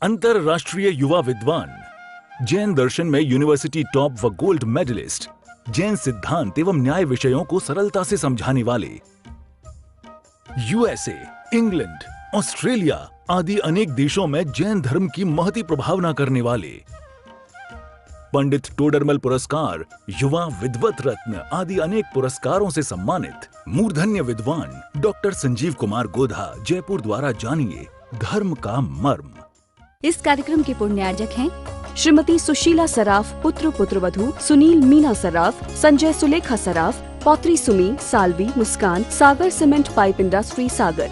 अंतरराष्ट्रीय युवा विद्वान, जैन दर्शन में यूनिवर्सिटी टॉप व गोल्ड मेडलिस्ट, जैन सिद्धांत एवं न्याय विषयों को सरलता से समझाने वाले, यूएसए, इंग्लैंड, ऑस्ट्रेलिया आदि अनेक देशों में जैन धर्म की महती प्रभावना करने वाले, पंडित टोडरमल पुरस्कार, युवा विद्वत रत्न आदि अनेक पुरस्कारों से सम्मानित मूर्धन्य विद्वान डॉक्टर संजीव कुमार गोधा जयपुर द्वारा जानिए धर्म का मर्म। इस कार्यक्रम के पुण्यार्जक हैं श्रीमती सुशीला सराफ, पुत्र पुत्रवधू सुनील मीना सराफ, संजय सुलेखा सराफ, पौत्री सुमी, सालवी, मुस्कान, सागर सीमेंट पाइप इंडस्ट्री सागर।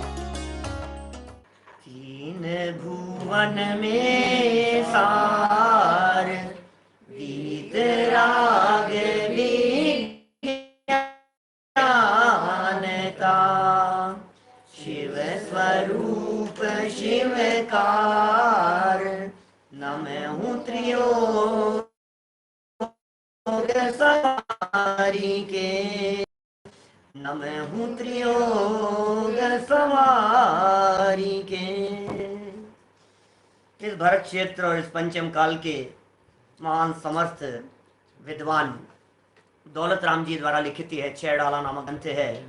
तीन भुवन में सार वीतराग विज्ञानता, शिव स्वरूप शिवकार, नमः त्रियोग सवारी के, नमः त्रियोग सवारी के। इस भरत क्षेत्र और इस पंचम काल के महान समर्थ विद्वान दौलत राम जी द्वारा लिखित है 6 डाला नामक ग्रंथ है।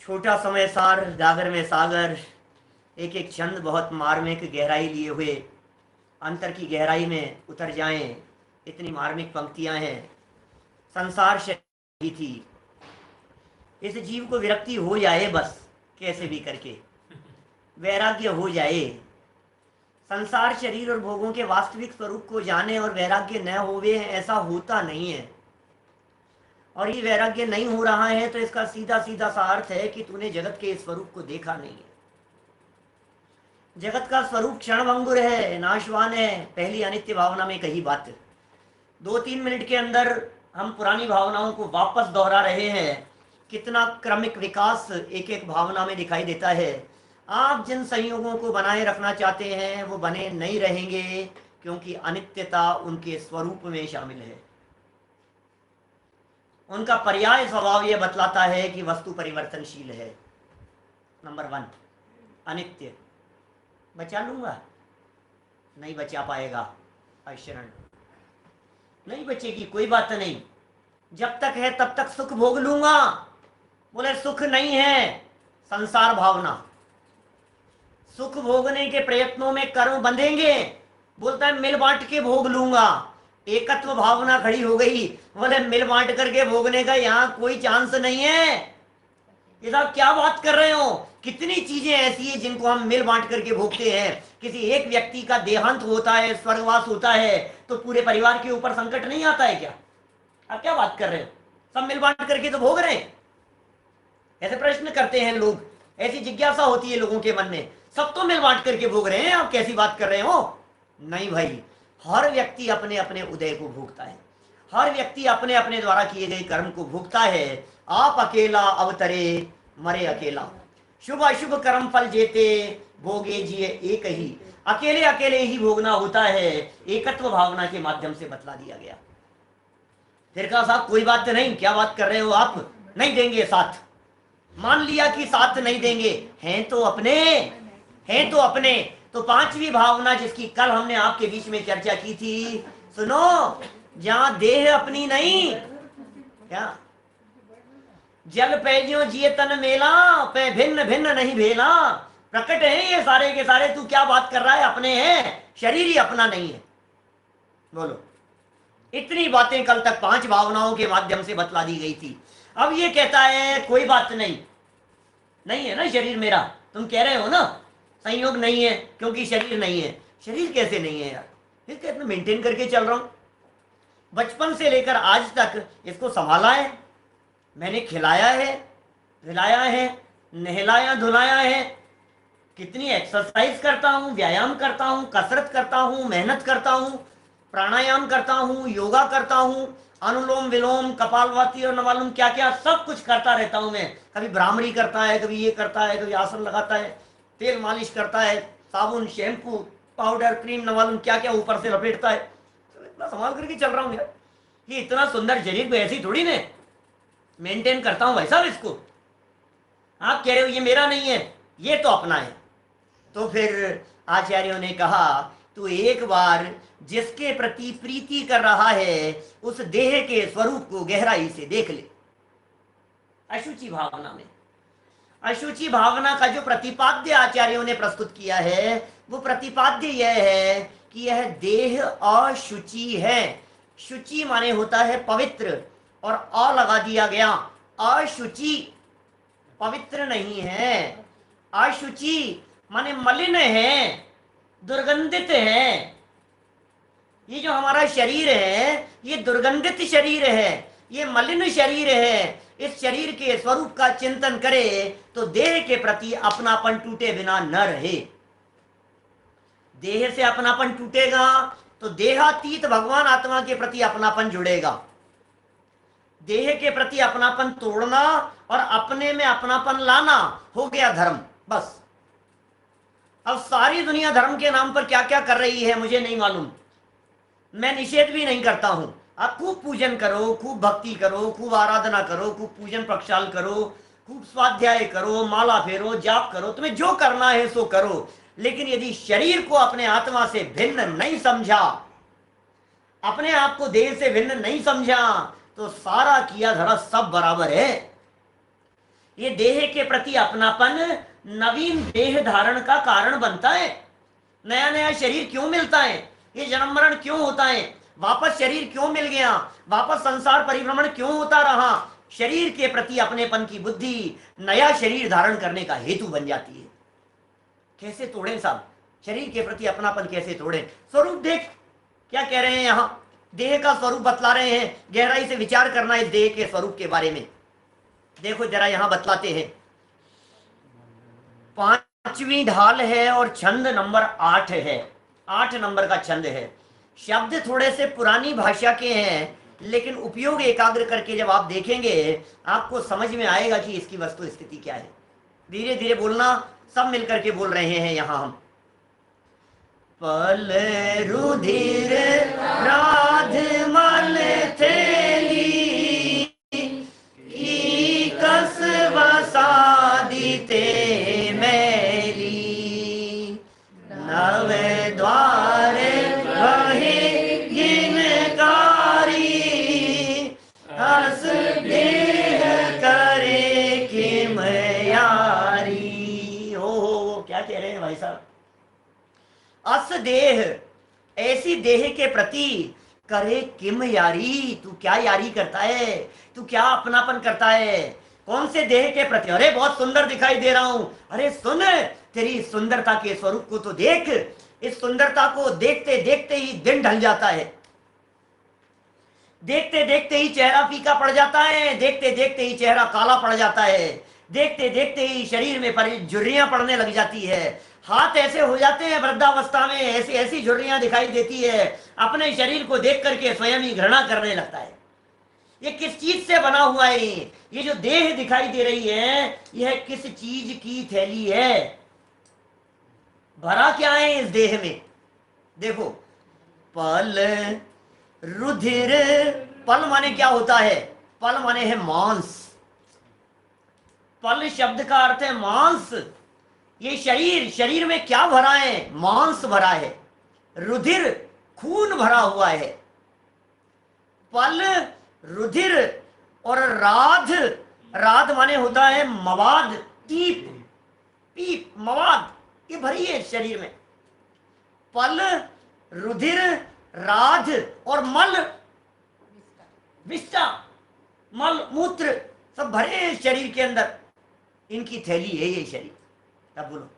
छोटा समय सार गागर में सागर, एक एक छंद बहुत मार्मिक गहराई लिए हुए अंतर की गहराई में उतर जाएं, इतनी मार्मिक पंक्तियां हैं। संसार शरीर थी, इस जीव को विरक्ति हो जाए बस कैसे भी करके, वैराग्य हो जाए। संसार शरीर और भोगों के वास्तविक स्वरूप को जाने और वैराग्य न होवे ऐसा होता नहीं है। और ये वैराग्य नहीं हो रहा है तो इसका सीधा सीधा सा अर्थ है कि तूने जगत के स्वरूप को देखा नहीं है। जगत का स्वरूप क्षणभंगुर है, नाशवान है। पहली अनित्य भावना में कही बात 2-3 मिनट के अंदर हम पुरानी भावनाओं को वापस दोहरा रहे हैं। कितना क्रमिक विकास एक एक भावना में दिखाई देता है। आप जिन संयोगों को बनाए रखना चाहते हैं वो बने नहीं रहेंगे, क्योंकि अनित्यता उनके स्वरूप में शामिल है। उनका पर्याय स्वभाव यह बतलाता है कि वस्तु परिवर्तनशील है। नंबर 1 अनित्य। बचा लूंगा, नहीं बचा पाएगा, अशरण नहीं बचेगी, कोई बात नहीं, जब तक है तब तक सुख भोग लूंगा। बोले सुख नहीं है, संसार भावना। सुख भोगने के प्रयत्नों में कर्म बंधेंगे, बोलता है मिल बांट के भोग लूंगा। एकत्व भावना खड़ी हो गई, बोले मिल बांट करके भोगने का यहाँ कोई चांस नहीं है। ये साहब क्या बात कर रहे हो? कितनी चीजें ऐसी है जिनको हम मिल बांट करके भोगते हैं। किसी एक व्यक्ति का देहांत होता है, स्वर्गवास होता है, तो पूरे परिवार के ऊपर संकट नहीं आता है क्या? आप क्या बात कर रहे हो? सब मिल बांट करके तो भोग रहे हैं। ऐसे प्रश्न करते हैं लोग, ऐसी जिज्ञासा होती है लोगों के मन में, सब तो मिल बांट करके भोग रहे हैं, आप कैसी बात कर रहे हो? नहीं भाई, हर व्यक्ति अपने अपने उदय को भोगता है, हर व्यक्ति अपने अपने द्वारा किए गए कर्म को भोगता है। आप अकेला अवतरे मरे अकेला, शुभ अशुभ कर्म फल जेते भोगे जिए एक ही। अकेले अकेले ही भोगना होता है, एकत्व भावना के माध्यम से बतला दिया गया। फिर कहा साहब कोई बात नहीं, क्या बात कर रहे हो आप, नहीं देंगे साथ। मान लिया कि साथ नहीं देंगे, हैं तो अपने, हैं तो अपने। तो 5वीं भावना जिसकी कल हमने आपके बीच में चर्चा की थी, सुनो, जहां देह अपनी नहीं, क्या जल पैजियो जिए तन मेला, पे भिन्न भिन्न नहीं भेला। प्रकट है ये सारे के सारे, तू क्या बात कर रहा है? अपने हैं, शरीर ही अपना नहीं है। बोलो, इतनी बातें कल तक 5 भावनाओं के माध्यम से बतला दी गई थी। अब ये कहता है कोई बात नहीं, नहीं है ना शरीर मेरा, तुम कह रहे हो ना संयोग नहीं है क्योंकि शरीर नहीं है। शरीर कैसे नहीं है यार? फिर कहते मैं मेंटेन करके चल रहा हूं, बचपन से लेकर आज तक इसको संभाला है मैंने, खिलाया है, पिलाया है, नहलाया धुलाया है, कितनी एक्सरसाइज करता हूं, व्यायाम करता हूं, कसरत करता हूं, मेहनत करता हूं, प्राणायाम करता हूं, योगा करता हूं, अनुलोम विलोम, कपालभाति और न मालूम क्या क्या सब कुछ करता रहता हूं मैं। कभी भ्रामरी करता है, कभी ये करता है, कभी आसन लगाता है, तेल मालिश करता है, साबुन, शैम्पू, पाउडर, क्रीम, न मालूम क्या क्या ऊपर से लपेटता है। तो इतना संभाल करके चल रहा हूं यार। ये इतना सुंदर शरीर को ऐसी थोड़ी ने मेंटेन करता हूं भाई साहब इसको। आप कह रहे हो ये मेरा नहीं है, ये तो अपना है। तो फिर आचार्यों ने कहा तू एक बार जिसके प्रति प्रीति कर रहा है उस देह के स्वरूप को गहराई से देख ले। अशुचि भावना में, अशुचि भावना का जो प्रतिपाद्य आचार्यों ने प्रस्तुत किया है वो प्रतिपाद्य यह है कि यह देह अशुचि है। शुचि माने होता है पवित्र, और अ लगा दिया गया, अशुचि पवित्र नहीं है। अशुचि माने मलिन है, दुर्गंधित है। ये जो हमारा शरीर है ये दुर्गंधित शरीर है, ये मलिन शरीर है। इस शरीर के स्वरूप का चिंतन करे तो देह के प्रति अपनापन टूटे बिना न रहे। देह से अपनापन टूटेगा तो देहातीत भगवान आत्मा के प्रति अपनापन जुड़ेगा। देह के प्रति अपनापन तोड़ना और अपने में अपनापन लाना हो गया धर्म, बस। अब सारी दुनिया धर्म के नाम पर क्या क्या कर रही है मुझे नहीं मालूम, मैं निषेध भी नहीं करता हूं। आप खूब पूजन करो, खूब भक्ति करो, खूब आराधना करो, खूब पूजन प्रक्षाल करो, खूब स्वाध्याय करो, माला फेरो, जाप करो, तुम्हें जो करना है सो करो। लेकिन यदि शरीर को अपने आत्मा से भिन्न नहीं समझा, अपने आप को देह से भिन्न नहीं समझा, तो सारा किया धरा सब बराबर है। ये देह के प्रति अपनापन नवीन देह धारण का कारण बनता है। नया नया शरीर क्यों मिलता है, ये जन्म मरण क्यों होता है, वापस शरीर क्यों मिल गया, वापस संसार परिभ्रमण क्यों होता रहा। शरीर के प्रति अपनेपन की बुद्धि नया शरीर धारण करने का हेतु बन जाती है। कैसे तोड़ें साहब, शरीर के प्रति अपनापन कैसे तोड़ें? स्वरूप देख, क्या कह रहे हैं यहां, देह का स्वरूप बतला रहे हैं। गहराई से विचार करना इस देह के स्वरूप के बारे में। देखो जरा यहां बतलाते हैं, 5वीं ढाल है और छंद नंबर 8 है। 8 नंबर का छंद है। शब्द थोड़े से पुरानी भाषा के हैं, लेकिन उपयोग एकाग्र करके जब आप देखेंगे आपको समझ में आएगा कि इसकी वस्तु स्थिति क्या है। धीरे धीरे बोलना, सब मिलकर के बोल रहे हैं यहां हम। पल रुधिर राध मल थेली की कस बसादिते मैली, नव द्वार वही गिनकारी, हस देह करे किम यारी। हो क्या कह रहे हैं भाई साहब? अस देह, ऐसी देह के प्रति करे किम यारी, तू क्या यारी करता है, तू क्या अपनापन करता है? कौन से देह के प्रति? अरे बहुत सुंदर दिखाई दे रहा हूं। अरे सुन, तेरी सुंदरता के स्वरूप को तो देख। इस सुंदरता को देखते देखते ही दिन ढल जाता है, देखते देखते ही चेहरा फीका पड़ जाता है, देखते देखते ही चेहरा काला पड़ जाता है, देखते देखते ही शरीर में झुर्रियां पड़ने लग जाती है, हाथ ऐसे हो जाते हैं वृद्धावस्था में, ऐसी ऐसी झुर्रियां दिखाई देती है। अपने शरीर को देख करके स्वयं ही घृणा करने लगता है। ये किस चीज से बना हुआ है? ये जो देह दिखाई दे रही है यह किस चीज की थैली है? भरा क्या है इस देह में? देखो, पल रुधिर, पल माने क्या होता है? पल माने है मांस। पल शब्द का अर्थ है मांस। ये शरीर, शरीर में क्या भरा है? मांस भरा है। रुधिर, खून भरा हुआ है। पल, रुधिर और राध, राध माने होता है मवाद, टीप, पीप, मवाद, ये भरी है शरीर में। पल, रुधिर, राध और मल, विष्टा, मल मूत्र सब भरे हैं शरीर के अंदर। इनकी थैली है ये शरीर। अब बोलो,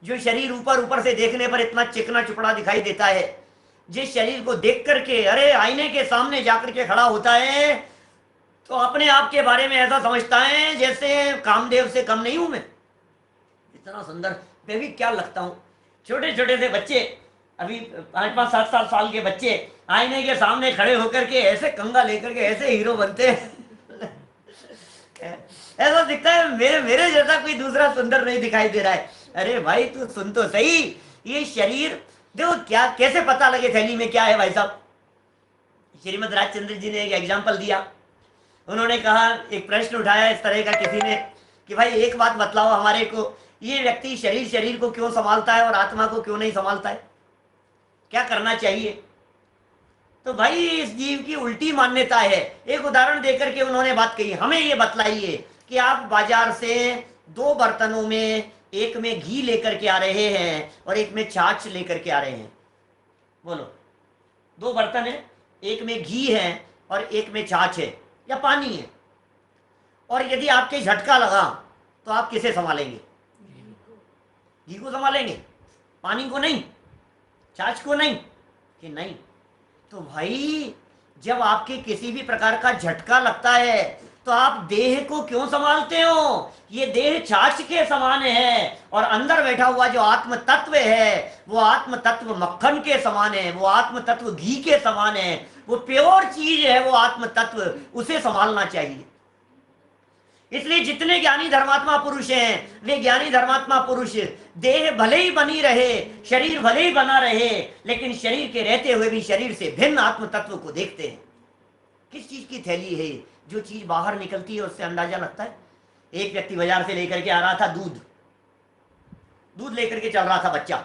जो शरीर ऊपर ऊपर से देखने पर इतना चिकना चुपड़ा दिखाई देता है, जिस शरीर को देख करके अरे आईने के सामने जाकर के खड़ा होता है तो अपने आप के बारे में ऐसा समझता है जैसे कामदेव से कम नहीं हूं मैं, इतना सुंदर मैं भी क्या लगता हूं। छोटे छोटे से बच्चे, अभी 5-5, 7 साल के बच्चे आईने के सामने खड़े होकर के ऐसे कंगा लेकर के ऐसे हीरो बनते हैं ऐसा दिखता है मेरे जैसा कोई दूसरा सुंदर नहीं दिखाई दे रहा है। अरे भाई तू सुन तो सही, ये शरीर देखो क्या, कैसे पता लगे थैली में क्या है? भाई साहब, श्रीमद राजचंद्र जी ने एक एग्जाम्पल दिया। उन्होंने कहा, एक प्रश्न उठाया इस तरह का किसी ने कि भाई एक बात बतलाओ हमारे को, ये व्यक्ति शरीर को क्यों संभालता है और आत्मा को क्यों नहीं संभालता है, क्या करना चाहिए? तो भाई इस जीव की उल्टी मान्यता है। एक उदाहरण देकर के उन्होंने बात कही, हमें ये बतलाइए कि आप बाजार से 2 बर्तनों में, एक में घी लेकर के आ रहे हैं और एक में छाछ लेकर के आ रहे हैं, बोलो 2 बर्तन है, एक में घी है और एक में छाछ है या पानी है, और यदि आपके झटका लगा तो आप किसे संभालेंगे? घी को संभालेंगे, पानी को नहीं, छाछ को नहीं, कि नहीं? तो भाई जब आपके किसी भी प्रकार का झटका लगता है तो आप देह को क्यों संभालते हो? ये देह छाछ के समान है और अंदर बैठा हुआ जो आत्म तत्व है वो आत्म तत्व मक्खन के समान है, वो आत्म तत्व घी के समान है, वो प्योर चीज है, वो आत्म तत्व, उसे संभालना चाहिए। इसलिए जितने ज्ञानी धर्मात्मा पुरुष हैं वे ज्ञानी धर्मात्मा पुरुष देह भले ही बनी रहे, शरीर भले ही बना रहे, लेकिन शरीर के रहते हुए भी शरीर से भिन्न आत्म तत्व को देखते हैं। किस चीज की थैली है? जो चीज बाहर निकलती है उससे अंदाजा लगता है। एक व्यक्ति बाजार से लेकर के आ रहा था दूध लेकर के चल रहा था बच्चा,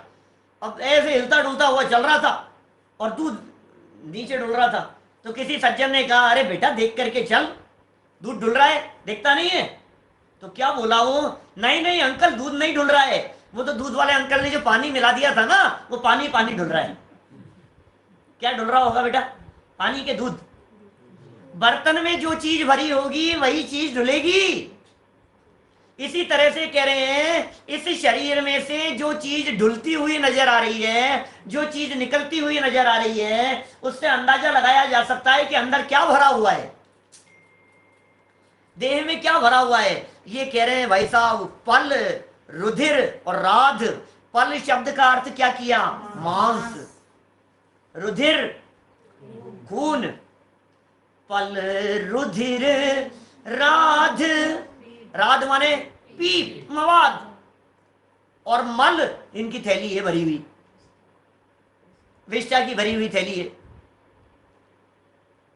अब ऐसे हिलता डुलता हुआ चल रहा था और दूध नीचे डुल रहा था। तो किसी सज्जन ने कहा, अरे बेटा देख करके चल, दूध डुल रहा है, देखता नहीं है? तो क्या बोला वो, नहीं अंकल दूध नहीं डुल रहा है, वो तो दूध वाले अंकल ने जो पानी मिला दिया था ना, वो पानी डुल रहा है। क्या डुल रहा होगा बेटा? पानी के दूध। बर्तन में जो चीज भरी होगी वही चीज डुलेगी। इसी तरह से कह रहे हैं, इस शरीर में से जो चीज डुलती हुई नजर आ रही है, जो चीज निकलती हुई नजर आ रही है, उससे अंदाजा लगाया जा सकता है कि अंदर क्या भरा हुआ है, देह में क्या भरा हुआ है। ये कह रहे हैं भाई साहब, पल, रुधिर और राध। पल शब्द का अर्थ क्या किया? मांस। रुधिर खून, पल रुधिर राध, राध माने पीप, मवाद, और मल इनकी थैली है भरी हुई, विष्टा की भरी हुई थैली है।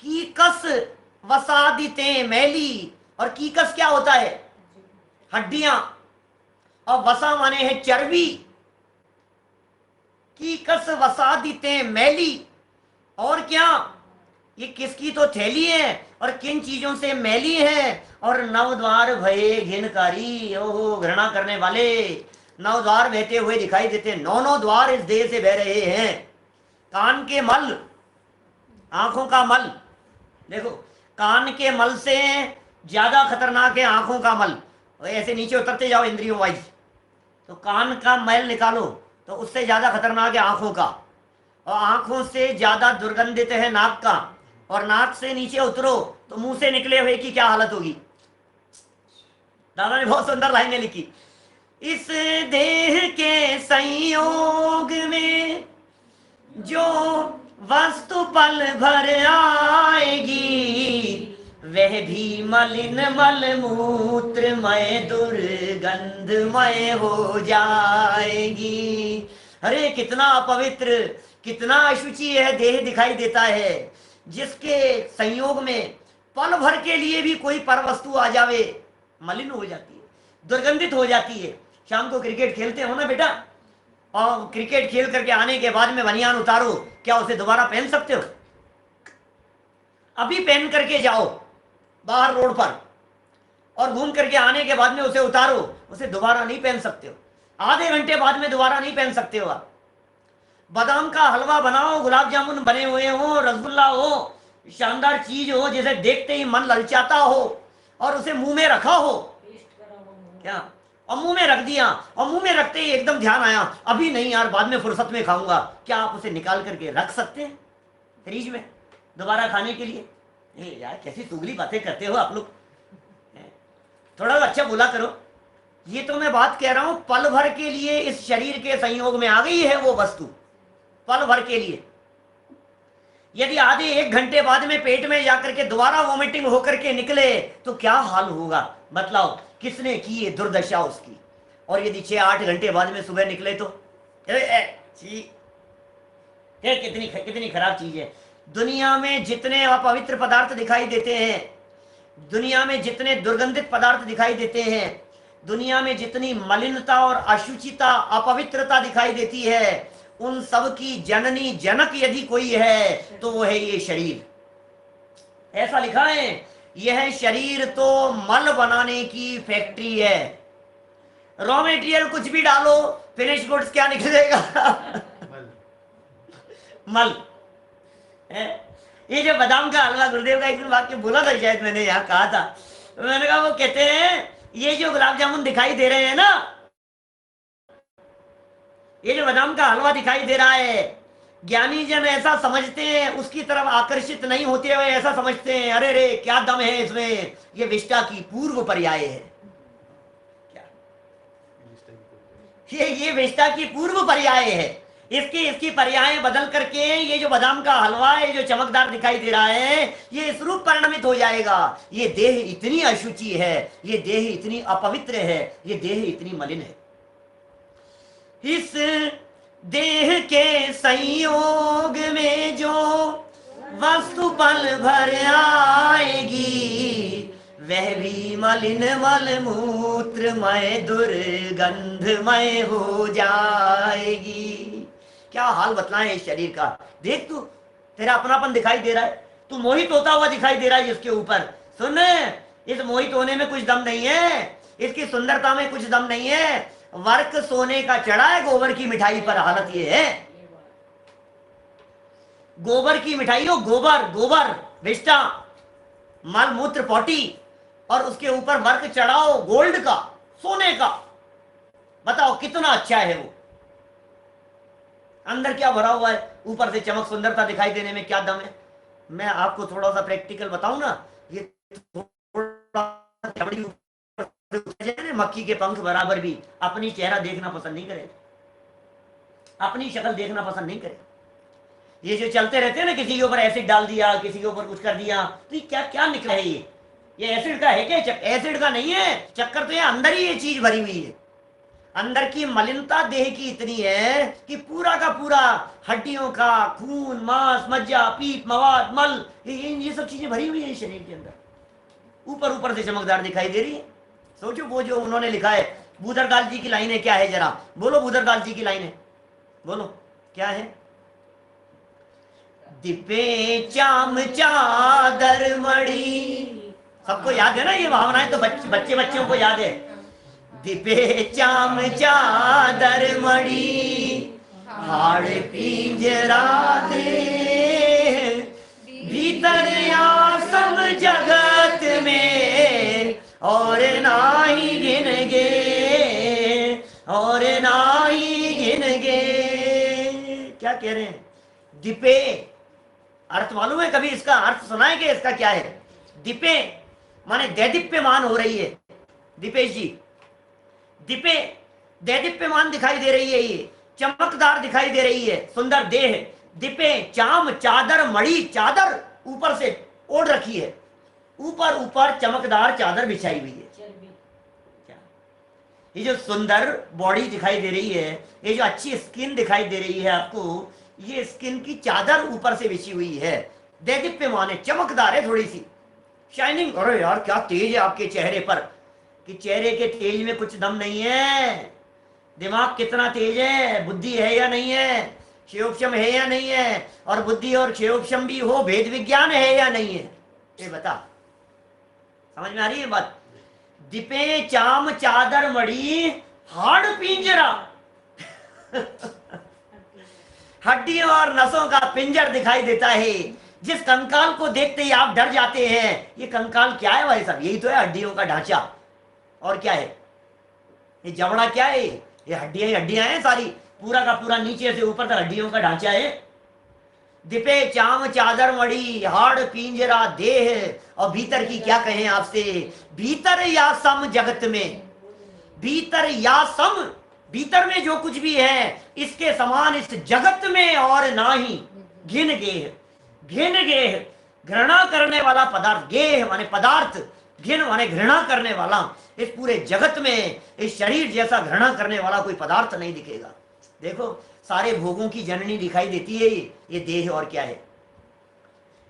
कीकस वसादिते मैली, और कीकस क्या होता है? हड्डियां, और वसा माने है चर्बी। कीकस वसादिते मैली, और क्या? ये किसकी तो थैली है और किन चीजों से मैली है? और नवद्वार भये घिनकारी, ओहो घृणा करने वाले। नवद्वार बहते हुए दिखाई देते, 9 द्वार इस देह से बह रहे हैं। कान के मल, आंखों का मल, देखो कान के मल से ज्यादा खतरनाक है आंखों का मल। ऐसे नीचे उतरते जाओ इंद्रियों वाइज, तो कान का मैल निकालो तो उससे ज्यादा खतरनाक है आंखों का, और आंखों से ज्यादा दुर्गंधित है नाक का, और नाक से नीचे उतरो तो मुंह से निकले हुए की क्या हालत होगी। दादा ने बहुत सुंदर लाइनें लिखी, इस देह के संयोग में जो वस्तु पल भर आएगी, वह भी मलिन मल मूत्रमय दुर्गंधमय हो जाएगी। अरे कितना अपवित्र, कितना अशुचि यह देह दिखाई देता है, जिसके संयोग में पल भर के लिए भी कोई पर वस्तु आ जावे, मलिन हो जाती है, दुर्गंधित हो जाती है। शाम को क्रिकेट खेलते हो ना बेटा, और क्रिकेट खेल करके आने के बाद में बनियान उतारो, क्या उसे दोबारा पहन सकते हो? अभी पहन करके जाओ बाहर रोड पर, और घूम करके आने के बाद में उसे उतारो, उसे दोबारा नहीं पहन सकते हो। आधे घंटे बाद में दोबारा नहीं पहन सकते हो आप। बादाम का हलवा बनाओ, गुलाब जामुन बने हुए हो, रसगुल्ला हो, शानदार चीज हो जिसे देखते ही मन ललचाता हो, और उसे मुंह में रखा हो, क्या, और मुंह में रख दिया, और मुंह में रखते ही एकदम ध्यान आया, अभी नहीं यार बाद में फुर्सत में खाऊंगा, क्या आप उसे निकाल करके रख सकते हैं फ्रिज में दोबारा खाने के लिए? यार कैसी चुगली बातें करते हो आप लोग, थोड़ा अच्छा बोला करो। ये तो मैं बात कह रहा हूं, पल भर के लिए इस शरीर के संयोग में आ गई है वो वस्तु, पल भर के लिए। यदि आधे 1 घंटे बाद में पेट में जाकर के दोबारा वोमिटिंग होकर के निकले तो क्या हाल होगा, बतलाओ, किसने की ये दुर्दशा उसकी। और यदि 6-8 घंटे बाद में सुबह निकले तो कितनी खराब चीज है। दुनिया में जितने अपवित्र पदार्थ दिखाई देते हैं, दुनिया में जितने दुर्गंधित पदार्थ दिखाई देते हैं, दुनिया में जितनी मलिनता और अशुचिता, अपवित्रता दिखाई देती है, उन सब की जननी जनक यदि कोई है तो वो है ये शरीर। ऐसा लिखा है, यह शरीर तो मल बनाने की फैक्ट्री है। रॉ मेटेरियल कुछ भी डालो, फिनिश गुड्स क्या निकलेगा? मल है। ये जो बादाम का हलवा, गुरुदेव का एक दिन वाक्य बोला था, शायद मैंने यहाँ कहा था, तो मैंने कहा, वो कहते हैं ये जो गुलाब जामुन दिखाई दे रहे हैं ना, ये जो बादाम का हलवा दिखाई दे रहा है, ज्ञानी जन ऐसा समझते हैं, उसकी तरफ आकर्षित नहीं होते हुए ऐसा समझते हैं, अरे रे क्या दम है इसमें, ये विष्टा की पूर्व पर्याय है। क्या ये विष्टा की पूर्व पर्याय है। इसकी पर्याय बदल करके ये जो बादाम का हलवा है, जो चमकदार दिखाई दे रहा है, ये इस रूप परिणमित हो जाएगा। ये देह इतनी अशुचि है, ये देह इतनी अपवित्र है, ये देह इतनी मलिन है। इस देह के संयोग में जो वस्तु पल भर आएगी, वह भी मलिन मल मूत्रमय दुर्गंधमय हो जाएगी। क्या हाल बतलाएं इस शरीर का। देख, तू तेरा अपनापन दिखाई दे रहा है, तू मोहित होता हुआ दिखाई दे रहा है जिसके ऊपर। सुन, इस मोहित होने में कुछ दम नहीं है, इसकी सुंदरता में कुछ दम नहीं है। वर्क सोने का चढ़ा है गोबर की मिठाई पर। हालत ये है, गोबर की मिठाई हो, गोबर गोबर विष्टा, मल मूत्र पॉटी, और उसके ऊपर वर्क चढ़ाओ गोल्ड का, सोने का। बताओ कितना अच्छा है वो। अंदर क्या भरा हुआ है, ऊपर से चमक सुंदरता दिखाई देने में क्या दम है। मैं आपको थोड़ा सा प्रैक्टिकल बताऊं ना, ये थोड़ा चमड़ी मक्खी के पंख बराबर भी अपनी चेहरा देखना पसंद नहीं करे, अपनी शक्ल देखना पसंद नहीं करे। ये जो चलते रहते हैं ना, किसी के ऊपर एसिड डाल दिया, किसी के ऊपर कुछ कर दिया, तो ये क्या क्या निकला है। ये एसिड का है क्या? एसिड का नहीं है चक्कर, तो ये अंदर ही ये चीज भरी हुई है। अंदर की मलिनता देह की इतनी है कि पूरा का पूरा हड्डियों का खून, मांस, मज्जा, पीप, मवाद, मल, ये सब चीजें भरी हुई है शरीर के अंदर। ऊपर ऊपर से चमकदार दिखाई दे रही है। सोचो वो जो उन्होंने लिखा है, बूदरगाल जी की लाइनें क्या है, जरा बोलो बूदरगाल जी की लाइनें, बोलो क्या है। दिपे चाम चादर मड़ी, सबको याद है ना ये भावनाएं, तो बच्चों को याद है। दिपे चाम चादर मड़ी, हाड़ पिंजरा दे, भीतर आसम जगत में और ना ही गिनगे, और ना ही गिनगे। क्या कह रहे हैं? दिपे अर्थ मालूम है? कभी इसका अर्थ सुना है कि इसका क्या है? दिपे माने दैदीप्यमान हो रही है। दीपेश जी, दिपे दैदीप्यमान दिखाई दे रही है, ये चमकदार दिखाई दे रही है, सुंदर देह। दिपे चाम चादर मड़ी, चादर ऊपर से ओढ़ रखी है, ऊपर ऊपर चमकदार चादर बिछाई हुई है। ये जो सुंदर बॉडी दिखाई दे रही है, ये जो अच्छी स्किन दिखाई दे रही है आपको, ये स्किन की चादर ऊपर से बिछी हुई है। दैदीप्यमान है, चमकदार है, थोड़ी सी शाइनिंग। अरे यार क्या तेज है आपके चेहरे पर, कि चेहरे के तेज में कुछ दम नहीं है। दिमाग कितना तेज है, बुद्धि है या नहीं है, क्षयोक्षम है या नहीं है, और बुद्धि और क्षयोक्षम भी हो, भेद विज्ञान है या नहीं है, ये बता। समझ में आ रही है बात? दिपे चाम चादर मड़ी, हाड़ पिंजरा हड्डियों और नसों का पिंजर दिखाई देता है, जिस कंकाल को देखते ही आप डर जाते हैं। ये कंकाल क्या है भाई साहब? यही तो है हड्डियों का ढांचा, और क्या है? ये जबड़ा क्या है? ये हड्डियां हड्डियां हैं सारी, पूरा का पूरा नीचे से ऊपर तक हड्डियों का ढांचा है। दिपे चाम चादर मड़ी, हाड़ पिंजरा देह, और भीतर की क्या कहें आपसे, भीतर या सम जगत में, भीतर या सम, भीतर में जो कुछ भी है इसके समान इस जगत में और ना ही। घिन गेह, घिन गेह घृणा करने वाला पदार्थ, गेह माने पदार्थ, घिन माने घृणा करने वाला। इस पूरे जगत में इस शरीर जैसा घृणा करने वाला कोई पदार्थ नहीं दिखेगा। देखो सारे भोगों की जननी दिखाई देती है ये देह, और क्या है?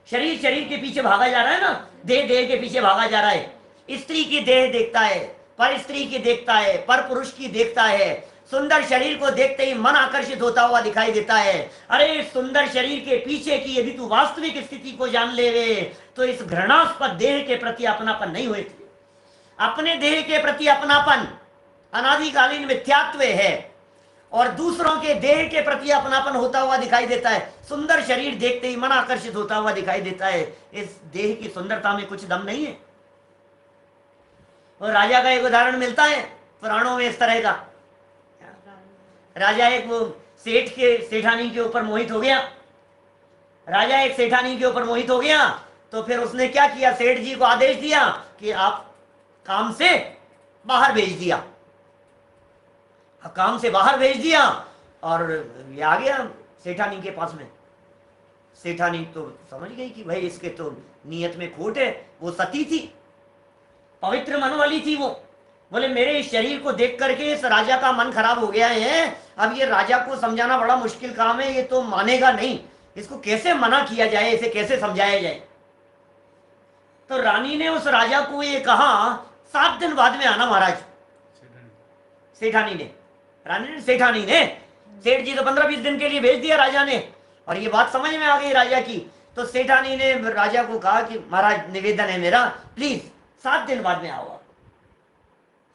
शरीर के पीछे भागा जा रहा है ना, देह के पीछे भागा जा रहा है। स्त्री की देह देखता है, पर स्त्री की देखता है, पर पुरुष की देखता है, सुंदर शरीर को देखते ही मन आकर्षित होता हुआ दिखाई देता है। अरे सुंदर शरीर के पीछे की यदि तू वास्तविक स्थिति को जान ले वे, तो इस घृणास्पद देह के प्रति अपनापन नहीं हुए। अपने देह के प्रति अपनापन अनादिकालीन मिथ्यात्व है, और दूसरों के देह के प्रति अपनापन होता हुआ दिखाई देता है। सुंदर शरीर देखते ही मन आकर्षित होता हुआ दिखाई देता है। इस देह की सुंदरता में कुछ दम नहीं है। और राजा का एक उदाहरण मिलता है पुराणों में इस तरह का। राजा एक वो सेठानी के ऊपर मोहित हो गया। राजा एक सेठानी के ऊपर मोहित हो गया, तो फिर उसने क्या किया, सेठ जी को आदेश दिया कि आप काम से बाहर भेज दिया। काम से बाहर भेज दिया और ये आ गया सेठानी के पास में। सेठानी तो समझ गई कि भाई इसके तो नियत में खोट है। वो सती थी, पवित्र मन वाली थी। वो बोले मेरे इस शरीर को देख करके इस राजा का मन खराब हो गया है। अब ये राजा को समझाना बड़ा मुश्किल काम है, ये तो मानेगा नहीं। इसको कैसे मना किया जाए, इसे कैसे समझाया जाए। तो रानी ने उस राजा को ये कहा 7 दिन बाद में आना महाराज। सेठानी ने, रानी ने, सेठानी ने, सेठ जी तो 15-20 दिन के लिए भेज दिया राजा ने। और ये बात समझ में आ गई राजा की। तो सेठानी ने राजा को कहा कि महाराज निवेदन है मेरा, प्लीज 7 दिन बाद में आओ।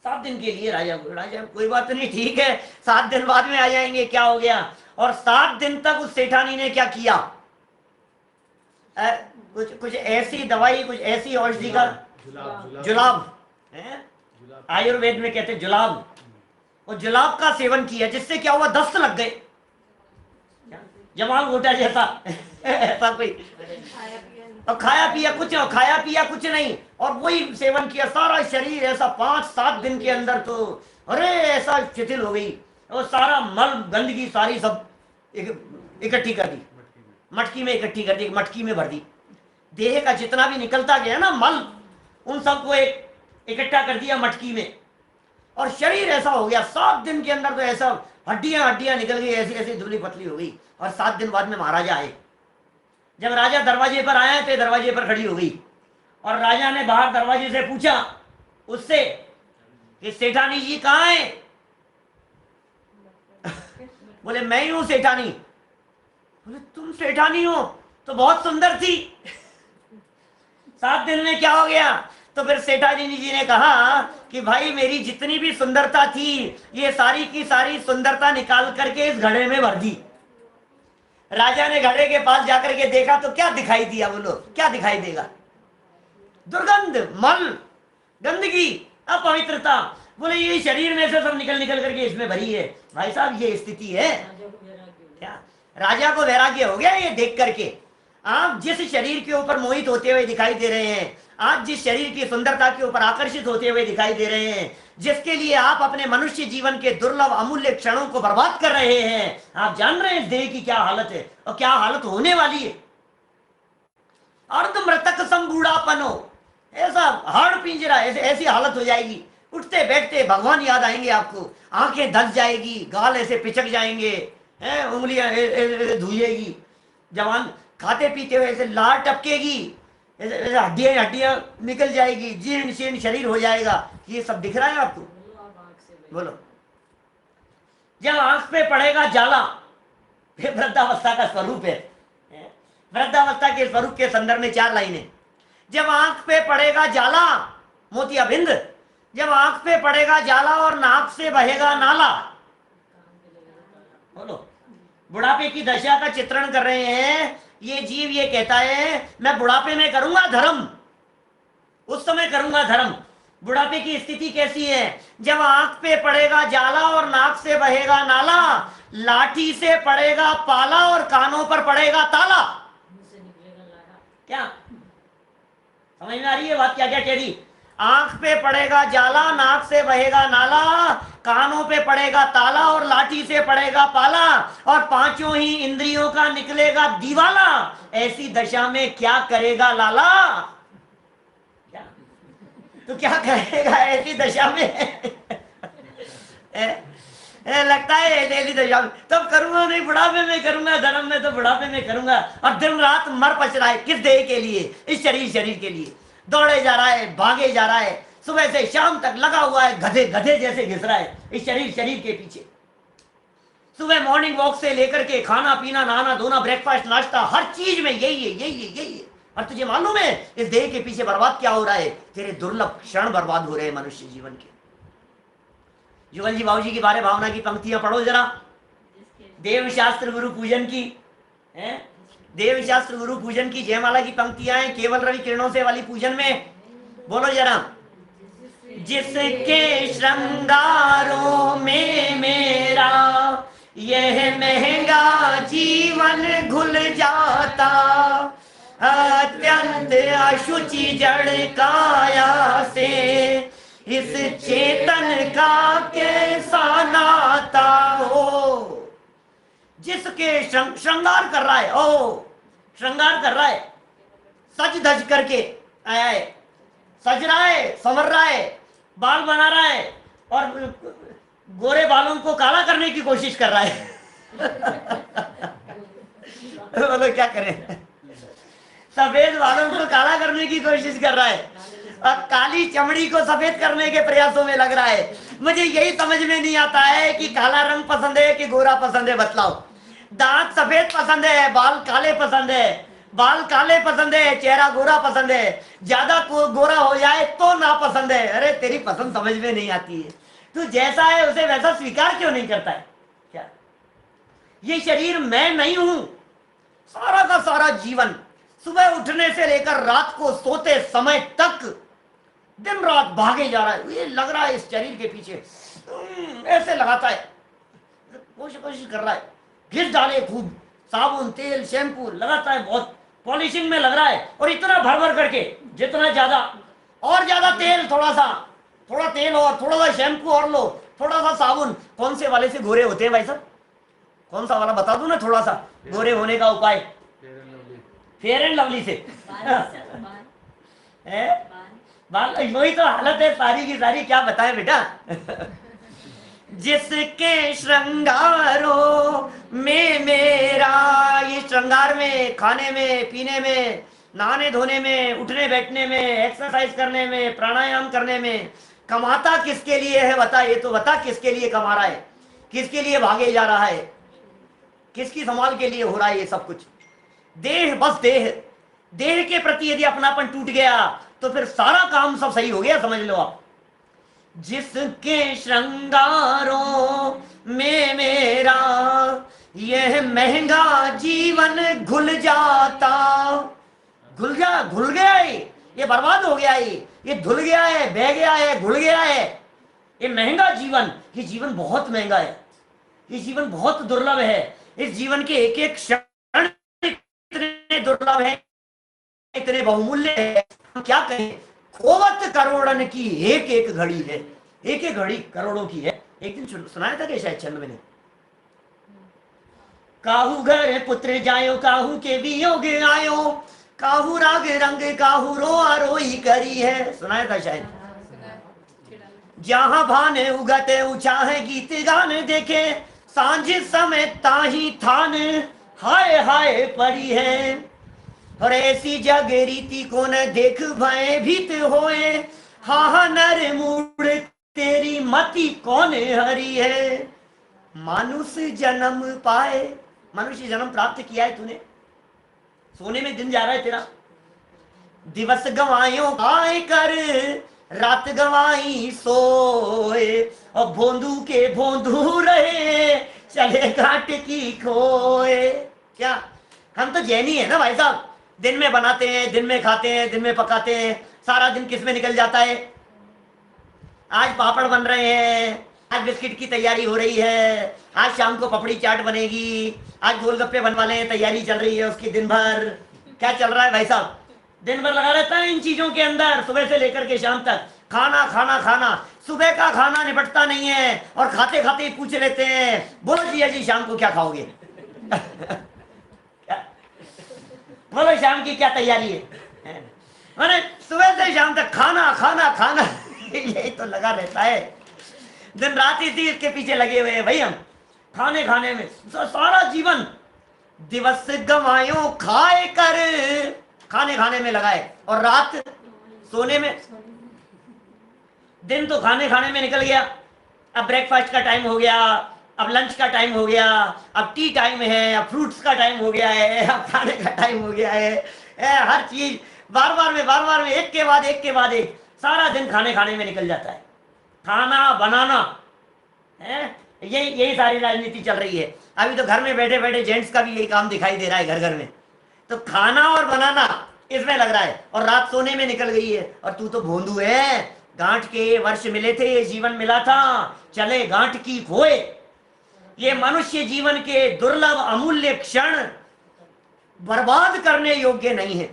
7 दिन के लिए राजा कोई बात नहीं, ठीक है 7 दिन बाद में आ जाएंगे, क्या हो गया। और 7 दिन तक उस सेठानी ने क्या किया, कुछ ऐसी दवाई, कुछ ऐसी औषधि का जुलाब है, आयुर्वेद में कहते जुलाब, और जुलाब का सेवन किया, जिससे क्या हुआ, दस्त लग गए, जमाल घोटा जैसा ऐसा कोई। और खाया पिया कुछ नहीं, और वही सेवन किया, सारा शरीर ऐसा 5-7 दिन के अंदर तो अरे ऐसा शिथिल हो गई, और सारा मल गंदगी सारी सब इकट्ठी कर दी, मटकी में इकट्ठी कर दी, मटकी में भर दी। देह का जितना भी निकलता गया ना मल, उन सबको इकट्ठा कर दिया मटकी में, और शरीर ऐसा हो गया 7 दिन के अंदर तो ऐसा हड्डियां निकल गई, ऐसी ऐसी धुली पतली हो गई। और 7 दिन बाद में महाराजा आए। जब राजा दरवाजे पर आया तो दरवाजे पर खड़ी हो गई, और राजा ने बाहर दरवाजे से पूछा उससे कि सेठानी जी कहाँ है। बोले मैं ही हूं सेठानी। बोले तुम सेठानी हो, तो बहुत सुंदर थी, 7 दिन में क्या हो गया। तो फिर सेठानी जी ने कहा कि भाई मेरी जितनी भी सुंदरता थी, ये सारी की सारी सुंदरता निकाल करके इस घड़े में भर दी। राजा ने घड़े के पास जाकर के देखा तो क्या दिखाई दिया, बोलो क्या दिखाई देगा, दुर्गंध, मल, गंदगी, अपवित्रता। बोले ये शरीर में से सब निकल करके इसमें भरी है। भाई साहब ये स्थिति है क्या। राजा को वैराग्य हो गया ये देख करके। आप जिस शरीर के ऊपर मोहित होते हुए दिखाई दे रहे हैं, आप जिस शरीर की सुंदरता के ऊपर आकर्षित होते हुए दिखाई दे रहे हैं, जिसके लिए आप अपने मनुष्य जीवन के दुर्लभ अमूल्य क्षणों को बर्बाद कर रहे हैं, आप जान रहे हैं इस देह की क्या हालत है और क्या हालत होने वाली है। अर्ध मृतक संबूढ़ापन हो, ऐसा हाड़ पिंजरा, ऐसी हालत हो जाएगी। उठते बैठते भगवान याद आएंगे आपको, आंखें धस जाएगी, गाल ऐसे पिचक जाएंगे, उंगलियां धुएगी, जवान खाते पीते हुए ऐसे लार टपकेगी, ऐसे हड्डियां निकल जाएगी, जीर्ण शीर्ण शरीर हो जाएगा। ये सब दिख रहा है आपको, बोलो। जब आंख पे पड़ेगा जाला, ये वृद्धावस्था का स्वरूप है। वृद्धावस्था के स्वरूप के संदर्भ में 4 लाइनें। जब आंख पे पड़ेगा जाला, मोतियाबिंद, जब आंख पे पड़ेगा जाला और नाक से बहेगा नाला, बोलो। बुढ़ापे की दशा का चित्रण कर रहे हैं ये जीव। ये कहता है मैं बुढ़ापे में करूंगा धर्म, उस समय करूंगा धर्म। बुढ़ापे की स्थिति कैसी है, जब आंख पे पड़ेगा जाला और नाक से बहेगा नाला, लाठी से पड़ेगा पाला और कानों पर पड़ेगा ताला। क्या समझ में आ रही है बात, क्या क्या कह रही। आंख पे पड़ेगा जाला, नाक से बहेगा नाला, कानों पे पड़ेगा ताला और लाठी से पड़ेगा पाला, और 5 ही इंद्रियों का निकलेगा दीवाला। ऐसी दशा में क्या करेगा लाला, क्या तो क्या करेगा ऐसी दशा में लगता है ऐसी दशा में तब करूंगा नहीं, बुढ़ापे में करूंगा धर्म में, तो बुढ़ापे में करूंगा। और दिन रात मर पच रहा है किस देह के लिए, इस शरीर के लिए। दौड़े जा रहा है, भागे जा रहा है, सुबह से शाम तक लगा हुआ है, गधे गधे जैसे घिस रहा है इस शरीर के पीछे। सुबह मॉर्निंग वॉक से लेकर के खाना पीना, नहाना धोना, ब्रेकफास्ट, नाश्ता, हर चीज में यही है। और तुझे मालूम है इस देह के पीछे बर्बाद क्या हो रहा है? तेरे दुर्लभ क्षण बर्बाद हो रहे हैं मनुष्य जीवन के। जुगल जी बाबू जी की बारे भावना की पंक्तियां पढ़ो जरा, देव शास्त्र गुरु पूजन की है, देव शास्त्र गुरु पूजन की जयमाला की पंक्तियां हैं, केवल रवि किरणों से वाली पूजन में। बोलो जरा। जिसके श्रृंगारों में मेरा यह महंगा जीवन घुल जाता, अत्यंत अशुचि जड़ काया से इस चेतन का कैसा नाता हो। जिसके श्रृंगार कर रहा है, ओ श्रृंगार कर रहा है, सज धज करके आया है, सज रहा है, संवर रहा है, बाल बना रहा है और गोरे बालों को काला करने की कोशिश कर रहा है। बोलो क्या करें? सफेद बालों को काला करने की कोशिश कर रहा है और काली चमड़ी को सफेद करने के प्रयासों में लग रहा है। मुझे यही समझ में नहीं आता है कि काला रंग पसंद है कि गोरा पसंद है, बतलाओ। दांत सफेद पसंद है, बाल काले पसंद है, बाल काले पसंद है, चेहरा गोरा पसंद है, ज्यादा गोरा हो जाए तो ना पसंद है। अरे तेरी पसंद समझ में नहीं आती है, तू जैसा है उसे वैसा स्वीकार क्यों नहीं करता है? क्या ये शरीर मैं नहीं हूं? सारा का सारा जीवन सुबह उठने से लेकर रात को सोते समय तक दिन रात भागे जा रहा है। ये लग रहा है इस शरीर के पीछे ऐसे लगाता है, कोशिश कर रहा है, घिस डाले खूब साबुन तेल शैम्पू लगाता है, बहुत पॉलिशिंग में लग रहा है और इतना भर भर करके, जितना ज्यादा और ज्यादा तेल, थोड़ा तेल और थोड़ा सा शैम्पू और लो, थोड़ा सा साबुन। कौन से वाले से गोरे होते हैं भाई साहब? कौन सा वाला बता दूं ना थोड़ा सा गोरे होने का उपाय? फेयर एंड लवली से। बाल वही तो हालत है सारी की सारी, क्या बताएं बेटा। जिसके श्रृंगारों में मेरा, ये श्रृंगार में, खाने में, पीने में, नहाने धोने में, उठने बैठने में, एक्सरसाइज करने में, प्राणायाम करने में, कमाता किसके लिए है बता? ये तो बता किसके लिए कमा रहा है, किसके लिए भागे जा रहा है, किसकी संभाल के लिए हो रहा है ये सब कुछ? देह, बस देह। देह के प्रति यदि अपनापन टूट गया तो फिर सारा काम सब सही हो गया, समझ लो आप। जिसके श्रृंगारों में मेरा यह महंगा जीवन घुल जाता, घुल गया है, ये बर्बाद हो गया है, ये धुल गया है, बह गया है, घुल गया है। ये महंगा जीवन, ये जीवन बहुत महंगा है, ये जीवन बहुत दुर्लभ है। इस जीवन के एक एक क्षण इतने दुर्लभ है, इतने बहुमूल्य है, हम क्या कहें। खोवत करोड़न की एक एक घड़ी है, एक एक घड़ी करोड़ों की है। एक दिन सुनाया था कि शायद छंद मैंने, काहू घर पुत्र जायो, काहू के वियोग आयो, काहू राग रंग, काहू रोआ रोई करी है। सुनाया था शायद। जहां भाने उगते उछाहे गीत गान देखे, सांझ समय ताही थान हाय हाय पड़ी है। और ऐसी जग रीति को न देख भय भीत होए, हा नर मूड तेरी मति कौन हरी है। मनुष्य जन्म पाए, मनुष्य जन्म प्राप्त किया है तूने, सोने में दिन जा रहा है तेरा। दिवस गवायो आए कर, रात गवाई सोए, और भोंदू के भोंदू रहे, चले घाट की खोए। क्या हम तो जैनी है ना भाई साहब? दिन में बनाते हैं, दिन में खाते हैं, दिन में पकाते हैं, सारा दिन किस में निकल जाता है? आज पापड़ बन रहे हैं, आज बिस्किट की तैयारी हो रही है, आज शाम को पपड़ी चाट बनेगी, आज गोलगप्पे बनवा लें, तैयारी चल रही है उसकी दिन भर। क्या चल रहा है भाई साहब? दिन भर लगा रहता है इन चीजों के अंदर, सुबह से लेकर के शाम तक। खाना खाना खाना, सुबह का खाना निपटता नहीं है और खाते खाते ही पूछ लेते हैं, बोलो जिया जी शाम को क्या खाओगे? बोलो शाम की क्या तैयारी है? मैंने सुबह से शाम तक खाना खाना खाना यही तो लगा रहता है, दिन रात इसी इसके पीछे लगे हुए हैं भाई हम, खाने खाने में सारा जीवन। दिवस गवायो खाए कर, खाने खाने में लगाए, और रात सोने में। दिन तो खाने खाने में निकल गया, अब ब्रेकफास्ट का टाइम हो गया, अब लंच का टाइम हो गया, अब टी टाइम है, अब फ्रूट्स का टाइम हो गया है, अब खाने का टाइम हो गया है। हर चीज बार बार में एक के बाद एक सारा दिन खाने खाने में निकल जाता है। खाना बनाना है, यही सारी राजनीति चल रही है। अभी तो घर में बैठे बैठे जेंट्स का भी यही काम दिखाई दे रहा है, घर घर में तो खाना और बनाना इसमें लग रहा है, और रात सोने में निकल गई है। और तू तो भोंदू है, गांठ के वर्ष मिले थे, जीवन मिला था, चले गांठ की खोए। ये मनुष्य जीवन के दुर्लभ अमूल्य क्षण बर्बाद करने योग्य नहीं है।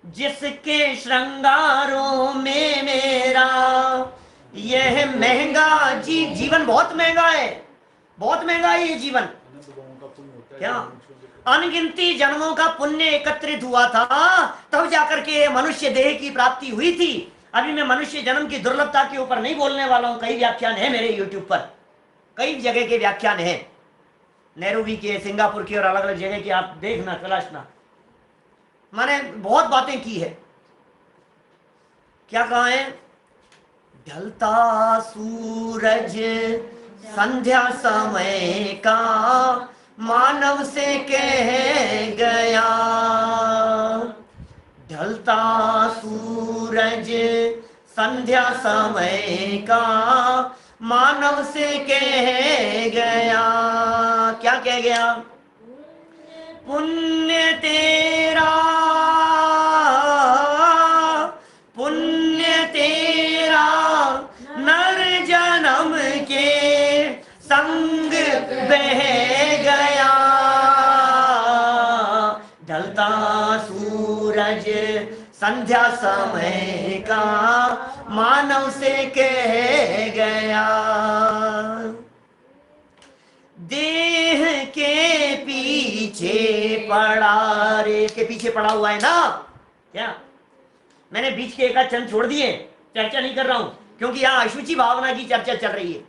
जिसके श्रृंगारों में मेरा यह महंगा जीवन बहुत महंगा है, बहुत महंगा है ये जीवन। क्या अनगिनती जन्मों का पुण्य एकत्रित हुआ था, तब जाकर के मनुष्य देह की प्राप्ति हुई थी। अभी मैं मनुष्य जन्म की दुर्लभता के ऊपर नहीं बोलने वाला हूं। कई व्याख्यान है मेरे यूट्यूब पर, कई जगह के व्याख्यान है, नैरोबी के, सिंगापुर के और अलग अलग जगह के, आप देखना तलाशना। मैंने बहुत बातें की है। क्या कहा है? ढलता सूरज संध्या समय का मानव से कह गया, ढलता सूरज संध्या समय का मानव से कह गया। क्या कह गया? पुण्य तेरा, पुण्य तेरा नर जन्म के संग बह गया, ढलता सूरज संध्या समय का मानव से कह गया। देह के पीछे पड़ा रे, के पीछे पड़ा हुआ है ना। क्या मैंने बीच के एक आध चंद छोड़ दिए, चर्चा नहीं कर रहा हूं क्योंकि यहां अशुचि भावना की चर्चा चल रही है।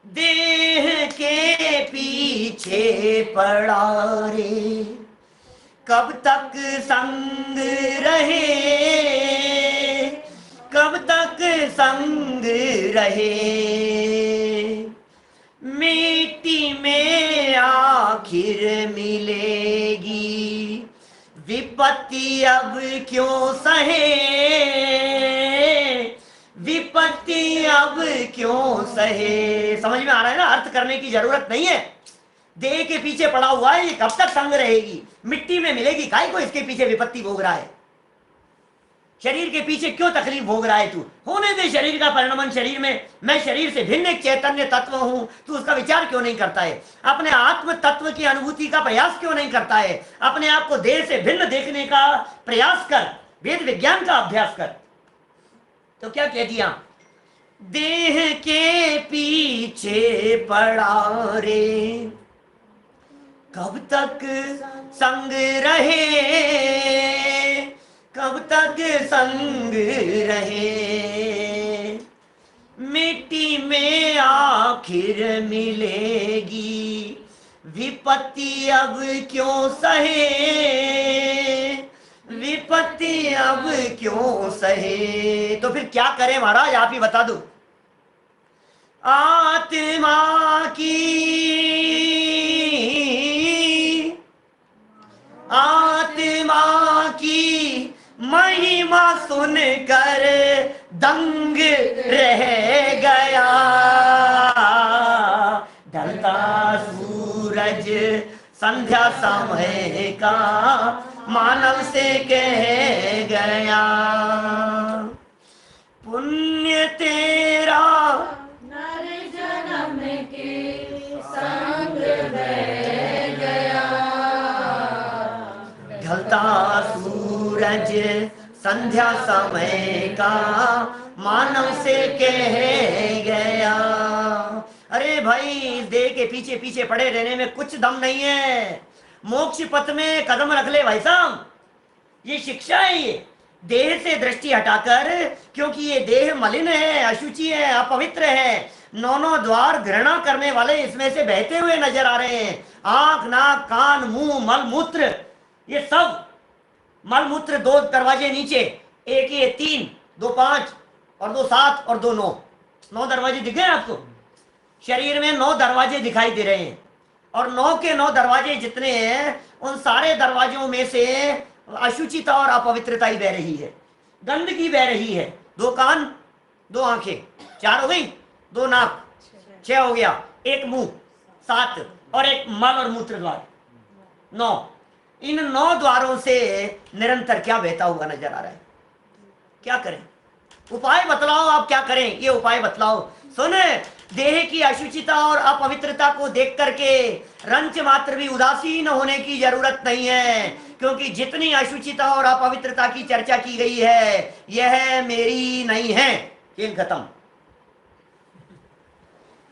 देह के पीछे पड़ा रे, कब तक संग रहे, कब तक संग रहे, मिट्टी में आखिर मिलेगी, विपत्ति अब क्यों सहे, विपत्ति अब क्यों सहे। समझ में आ रहा है ना? अर्थ करने की जरूरत नहीं है। देह के पीछे पड़ा हुआ है, ये कब तक संग रहेगी, मिट्टी में मिलेगी, काय को इसके पीछे विपत्ति भोग रहा है। शरीर के पीछे क्यों तकलीफ भोग रहा है तू? होने दे शरीर का परिणमन शरीर में। मैं शरीर से भिन्न एक चैतन्य तत्व हूं, तू उसका विचार क्यों नहीं करता है? अपने आत्म तत्व की अनुभूति का प्रयास क्यों नहीं करता है? अपने आप को देह से भिन्न देखने का प्रयास कर, वेद विज्ञान का अभ्यास कर। तो क्या कह दिया? देह के पीछे पड़ा रे, कब तक संग रहे, कब तक संग रहे, मिट्टी में आखिर मिलेगी, विपत्ति अब क्यों सहे, विपत्ति अब क्यों सहे। तो फिर क्या करें महाराज, आप ही बता दो। आत्मा की, आत्मा की महिमा सुनकर दंग रह गया, ढलता सूरज संध्या समय का मानव से कह गया, पुण्य तेरा नर जन्म के संग बह गया, ढलता सूरज संध्या समय का मानव से कह गया। अरे भाई, इस देह के पीछे पीछे पड़े रहने में कुछ दम नहीं है। मोक्ष पथ में कदम रख ले भाई साहब, ये शिक्षा है। ये देह से दृष्टि हटाकर, क्योंकि ये देह मलिन है, अशुचि है, अपवित्र है, नौ द्वार घृणा करने वाले इसमें से बहते हुए नजर आ रहे हैं। आंख, नाक, कान, मुंह, मल मूत्र, ये सब मल मूत्र दो दरवाजे नीचे, एक ये 3, 2 5, और 2 7 और 2 9, 9 दरवाजे दिख गए आपको? शरीर में 9 दरवाजे दिखाई दे रहे हैं, और 9 के 9 दरवाजे जितने हैं उन सारे दरवाजों में से अशुचिता और अपवित्रता ही बह रही है, गंदगी बह रही है। 2 कान, 2 आंखें, 4 हो गई, 2 नाक 6 हो गया, 1 मुंह 7, और 1 मल और मूत्र द्वार 9। इन 9 द्वारों से निरंतर क्या बहता हुआ नजर आ रहा है? क्या करें? उपाय बतलाओ, आप क्या करें? ये उपाय बतलाओ। सुने, देह की अशुचिता और अपवित्रता को देख करके रंच मात्र भी उदासीन होने की जरूरत नहीं है, क्योंकि जितनी अशुचिता और अपवित्रता की चर्चा की गई है यह मेरी नहीं है। खेल खत्म।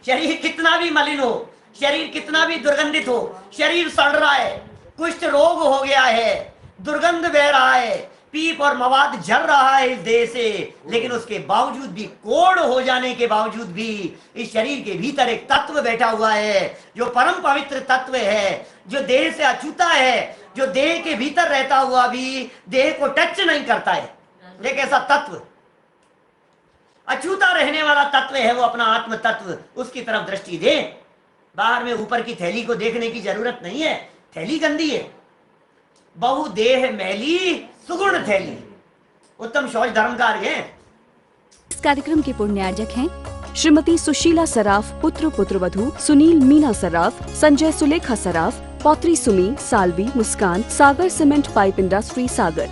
शरीर कितना भी मलिन हो, शरीर कितना भी दुर्गंधित हो, शरीर सड़ रहा है, कुष्ठ रोग हो गया है, दुर्गंध बह रहा है, पीप और मवाद झर रहा है इस देह से, लेकिन उसके बावजूद भी, कोढ़ हो जाने के बावजूद भी इस शरीर के भीतर एक तत्व बैठा हुआ है जो परम पवित्र तत्व है, जो देह से अछूता है, जो देह के भीतर रहता हुआ भी देह को टच नहीं करता है। एक ऐसा तत्व, अछूता रहने वाला तत्व है वो अपना आत्म तत्व, उसकी तरफ दृष्टि दे। बाहर में ऊपर की थैली को देखने की जरूरत नहीं है, थैली गंदी है। बहु देह मैली सुगुण थैली, उत्तम शौच धर्म कार्य है। इस कार्यक्रम के पुण्यार्जक हैं श्रीमती सुशीला सराफ, पुत्र पुत्रवधू सुनील मीना सराफ, संजय सुलेखा सराफ, पौत्री सुमी, सालवी, मुस्कान, सागर सीमेंट पाइप इंडस्ट्री सागर।